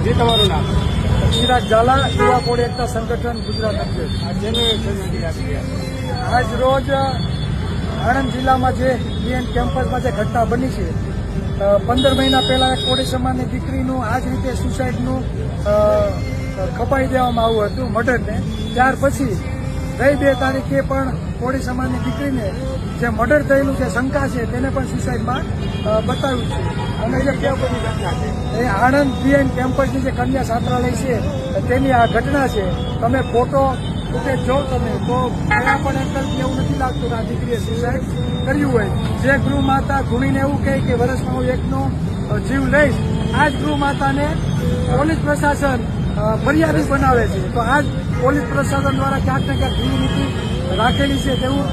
જી તમારું નામ? ચિરાગ ઝાલા, યુવા કોળી એકતા સંગઠન ગુજરાત અધ્યક્ષ. આ જેનું આજ રોજ આણંદ જિલ્લામાં જે બીએન કેમ્પસમાં જે ઘટના બની છે, 15 મહિના પહેલા એક કોળી સમાજની દીકરીનું આ જ રીતે સુસાઇડનું ખપાઈ દેવામાં આવ્યું હતું મર્ડરને. ત્યાર પછી ગઈ 2 તારીખે પણ કોળી સમાજની દીકરીને જે મર્ડર થયેલું છે શંકા છે તેને પણ સુસાઇડમાં બતાવ્યું છે. અને જે ઘટના છે એ આણંદ બીએન કેમ્પસની જે કન્યા છાત્રાલય છે તેની આ ઘટના છે. તમે ફોટો ફૂટેજ જો તમે તો કયા પણ એંગલથી એવું નથી લાગતું કે આ દીકરીએ સુસાઇડ કર્યું હોય. જે ગૃહ માતા ધૂણીને એવું કહે કે વર્ષમાં હું એકનો જીવ લઈશ, આ જ ગૃહ માતાને પોલીસ પ્રશાસન ફરિયાદી બનાવે છે. તો આ જ પોલીસ પ્રશાસન દ્વારા ક્યાંક ને ક્યાંક ગૃહ નીતિ રાખેલી છે તેવું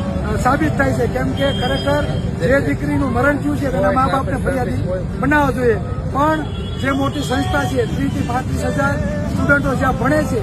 સાબિત થાય છે. કેમ કે ખરેખર જે દીકરીનું મરણ થયું છે તેના મા બાપને ફરિયાદી બનાવવા જોઈએ. પણ જે મોટી સંસ્થા છે 30 થી 35,000 સ્ટુડન્ટો જ્યાં ભણે છે,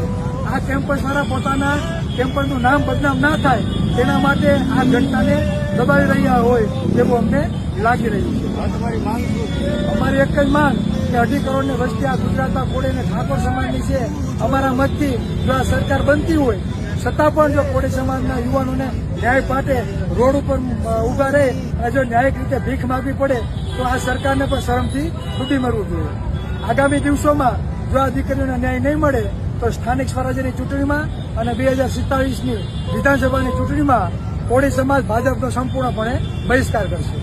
આ કેમ્પસ વાળા પોતાના કેમ્પસનું નામ બદનામ ના થાય તેના માટે આ ઘટનાને દબાવી રહ્યા હોય તેવું અમને લાગી રહ્યું છે. તમારી માંગ શું છે? અમારી એક જ માંગ કે 2.5 કરોડની વસ્તી આ ગુજરાતમાં કોળી અને ઠાકોર સમાજની છે. અમારા મતથી જો આ સરકાર બનતી હોય છતાં પણ જો કોળી સમાજના યુવાનોને ન્યાય માટે રોડ ઉપર ઉભા રહે અને જો ન્યાયિક રીતે ભીખ માગવી પડે તો આ સરકારને પણ શરમથી ડૂબી મરવું જોઈએ. આગામી દિવસોમાં જો આ દીકરીઓને ન્યાય નહીં મળે તો સ્થાનિક સ્વરાજ્યની ચૂંટણીમાં અને 2047ની વિધાનસભાની ચૂંટણીમાં કોળી સમાજ ભાજપનો સંપૂર્ણપણે બહિષ્કાર કરશે.